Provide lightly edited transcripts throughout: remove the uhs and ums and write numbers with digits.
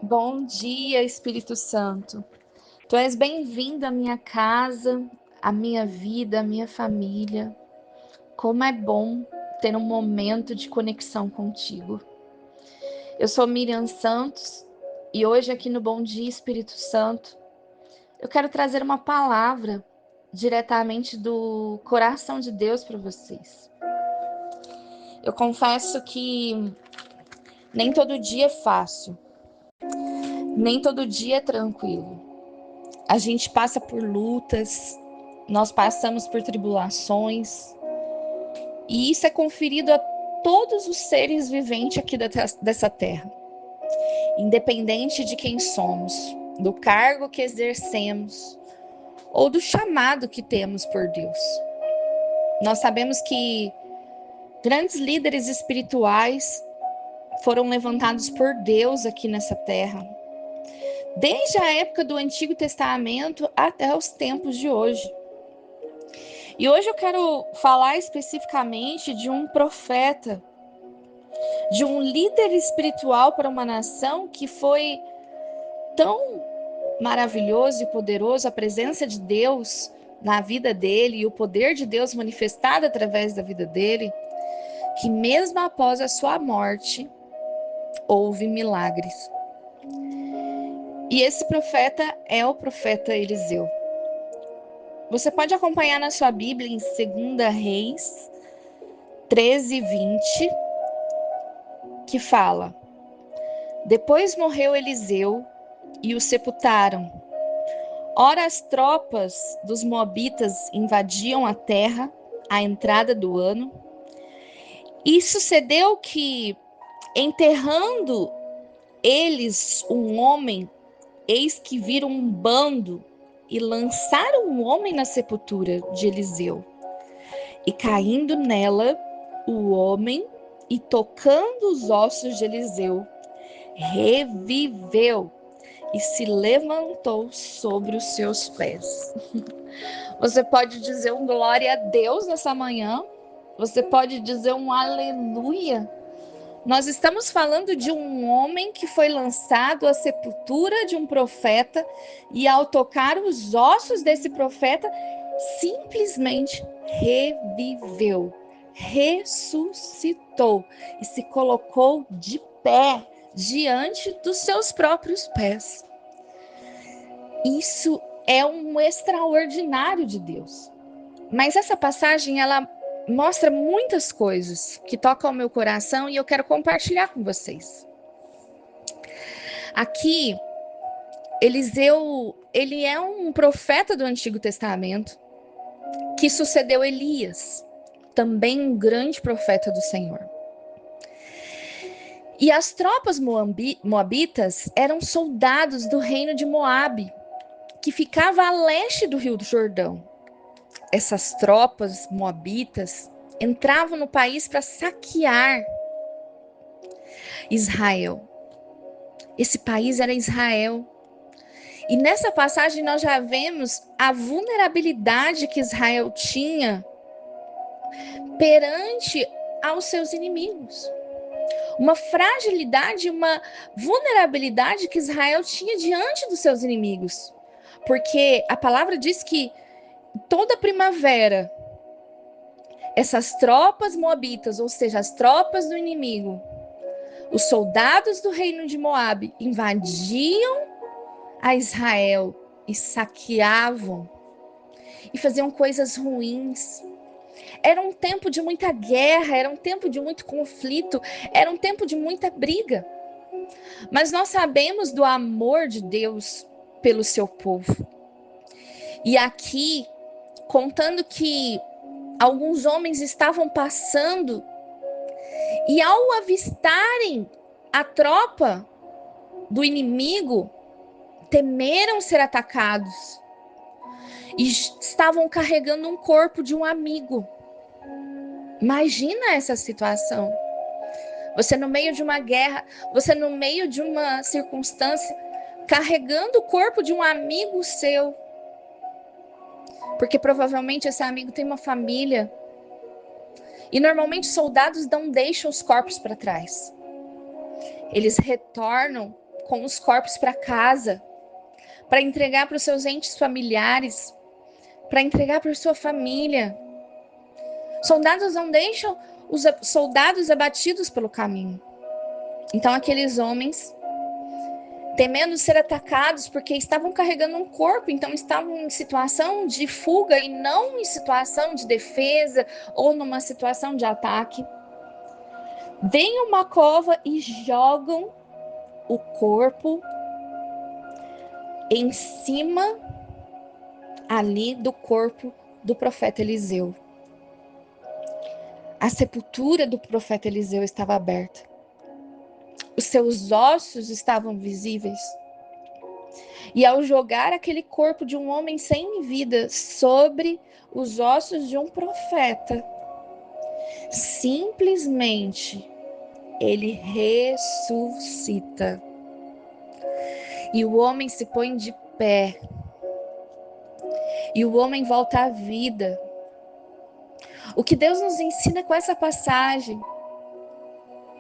Bom dia, Espírito Santo. Tu és bem-vindo à minha casa, à minha vida, à minha família. Como é bom ter um momento de conexão contigo. Eu sou Miriam Santos e hoje aqui no Bom Dia, Espírito Santo, eu quero trazer uma palavra diretamente do coração de Deus para vocês. Eu confesso que nem todo dia é fácil, nem todo dia é tranquilo. A gente passa por lutas, nós passamos por tribulações, e isso é conferido a todos os seres viventes aqui dessa terra, independente de quem somos, do cargo que exercemos ou do chamado que temos por Deus. Nós sabemos que grandes líderes espirituais foram levantados por Deus aqui nessa terra, desde a época do Antigo Testamento até os tempos de hoje. E hoje eu quero falar especificamente de um profeta, de um líder espiritual para uma nação que foi tão maravilhoso e poderoso, a presença de Deus na vida dele e o poder de Deus manifestado através da vida dele, que mesmo após a sua morte, houve milagres. E esse profeta é o profeta Eliseu. Você pode acompanhar na sua Bíblia em 2 Reis 13:20, que fala: Depois morreu Eliseu e o sepultaram. Ora, as tropas dos moabitas invadiam a terra à entrada do ano, e sucedeu que, enterrando eles um homem, eis que viram um bando e lançaram um homem na sepultura de Eliseu. E caindo nela, o homem, e tocando os ossos de Eliseu, reviveu e se levantou sobre os seus pés. Você pode dizer um glória a Deus nessa manhã, você pode dizer um aleluia. Nós estamos falando de um homem que foi lançado à sepultura de um profeta, e ao tocar os ossos desse profeta, simplesmente reviveu, ressuscitou e se colocou de pé diante dos seus próprios pés. Isso é um extraordinário de Deus. Mas essa passagem, ela mostra muitas coisas que tocam o meu coração e eu quero compartilhar com vocês. Aqui, Eliseu, ele é um profeta do Antigo Testamento que sucedeu Elias, também um grande profeta do Senhor. E as tropas moabitas eram soldados do reino de Moabe, que ficava a leste do Rio do Jordão. Essas tropas moabitas entravam no país para saquear Israel. Esse país era Israel. E nessa passagem nós já vemos a vulnerabilidade que Israel tinha perante aos seus inimigos. Uma fragilidade, uma vulnerabilidade que Israel tinha diante dos seus inimigos. Porque a palavra diz que toda primavera, essas tropas moabitas, ou seja, as tropas do inimigo, os soldados do reino de Moabe, invadiam a Israel e saqueavam e faziam coisas ruins. Era um tempo de muita guerra, era um tempo de muito conflito, era um tempo de muita briga. Mas nós sabemos do amor de Deus pelo seu povo. E aqui, contando que alguns homens estavam passando e ao avistarem a tropa do inimigo, temeram ser atacados e estavam carregando um corpo de um amigo. Imagina essa situação. Você no meio de uma guerra, você no meio de uma circunstância, carregando o corpo de um amigo seu. Porque provavelmente esse amigo tem uma família. E normalmente soldados não deixam os corpos para trás. Eles retornam com os corpos para casa, para entregar para os seus entes familiares, para entregar para sua família. Soldados não deixam os soldados abatidos pelo caminho. Então aqueles homens, temendo ser atacados, porque estavam carregando um corpo, então estavam em situação de fuga e não em situação de defesa ou numa situação de ataque, vêm a uma cova e jogam o corpo em cima ali do corpo do profeta Eliseu. A sepultura do profeta Eliseu estava aberta. Os seus ossos estavam visíveis. E ao jogar aquele corpo de um homem sem vida sobre os ossos de um profeta, simplesmente ele ressuscita. E o homem se põe de pé. E o homem volta à vida. O que Deus nos ensina com essa passagem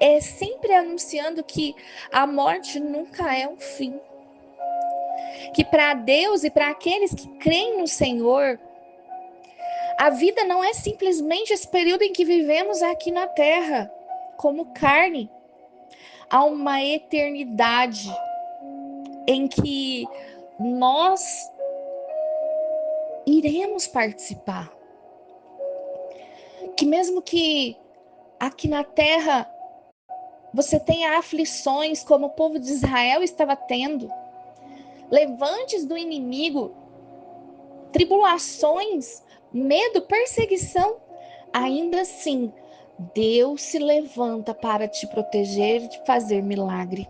é sempre anunciando que a morte nunca é um fim. Que para Deus e para aqueles que creem no Senhor, a vida não é simplesmente esse período em que vivemos aqui na terra, como carne. Há uma eternidade em que nós iremos participar. Que mesmo que aqui na terra você tenha aflições como o povo de Israel estava tendo, levantes do inimigo, tribulações, medo, perseguição, ainda assim, Deus se levanta para te proteger e te fazer milagre.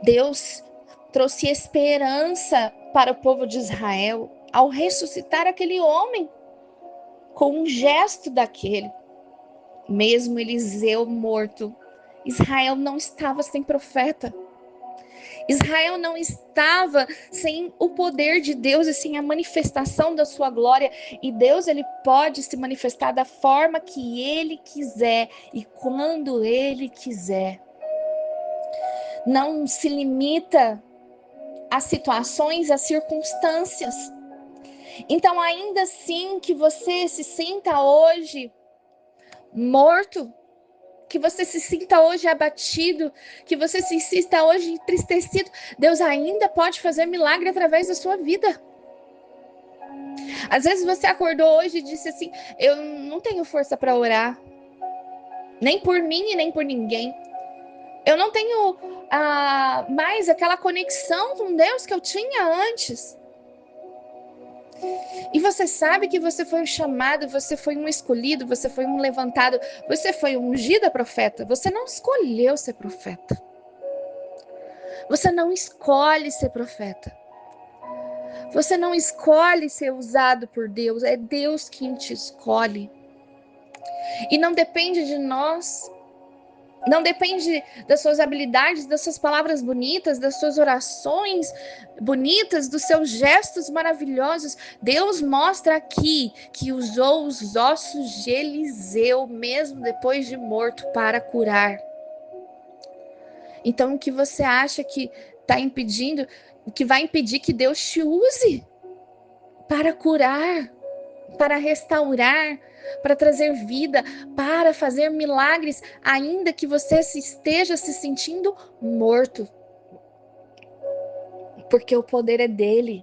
Deus trouxe esperança para o povo de Israel ao ressuscitar aquele homem com um gesto daquele. Mesmo Eliseu morto, Israel não estava sem profeta. Israel não estava sem o poder de Deus e sem a manifestação da sua glória. E Deus, ele pode se manifestar da forma que ele quiser e quando ele quiser. Não se limita a situações, a circunstâncias. Então, ainda assim que você se sinta hoje morto, que você se sinta hoje abatido, que você se sinta hoje entristecido, Deus ainda pode fazer milagre através da sua vida. Às vezes você acordou hoje e disse assim: eu não tenho força para orar, nem por mim e nem por ninguém. Eu não tenho mais aquela conexão com Deus que eu tinha antes. E você sabe que você foi um chamado, você foi um escolhido, você foi um levantado, você foi um ungido profeta. Você não escolheu ser profeta. Você não escolhe ser profeta. Você não escolhe ser usado por Deus. É Deus quem te escolhe. E não depende de nós. Não depende das suas habilidades, das suas palavras bonitas, das suas orações bonitas, dos seus gestos maravilhosos. Deus mostra aqui que usou os ossos de Eliseu, mesmo depois de morto, para curar. Então, o que você acha que está impedindo, o que vai impedir que Deus te use para curar, para restaurar, para trazer vida, para fazer milagres, ainda que você esteja se sentindo morto? Porque o poder é dele.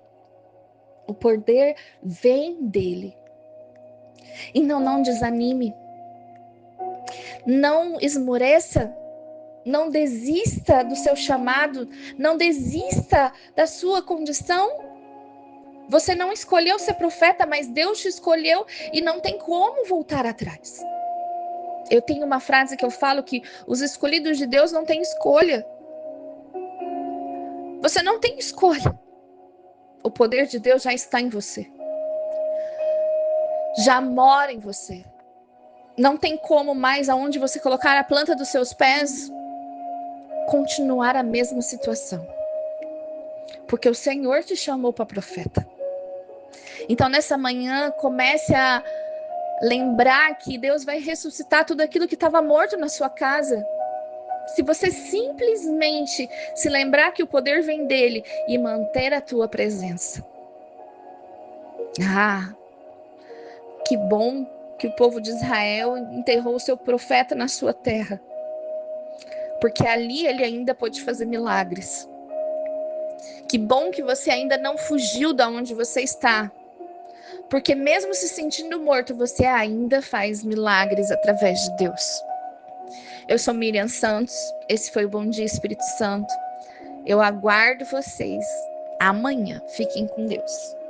O poder vem dele. Então não desanime. Não esmoreça. Não desista do seu chamado. Não desista da sua condição. Você não escolheu ser profeta, mas Deus te escolheu e não tem como voltar atrás. Eu tenho uma frase que eu falo que os escolhidos de Deus não têm escolha. Você não tem escolha. O poder de Deus já está em você. Já mora em você. Não tem como mais, aonde você colocar a planta dos seus pés, continuar a mesma situação. Porque o Senhor te chamou para profeta. Então, nessa manhã, comece a lembrar que Deus vai ressuscitar tudo aquilo que estava morto na sua casa. Se você simplesmente se lembrar que o poder vem dele e manter a tua presença. Ah, que bom que o povo de Israel enterrou o seu profeta na sua terra, porque ali ele ainda pôde fazer milagres. Que bom que você ainda não fugiu da onde você está, porque mesmo se sentindo morto, você ainda faz milagres através de Deus. Eu sou Miriam Santos, esse foi o Bom Dia Espírito Santo. Eu aguardo vocês amanhã. Fiquem com Deus.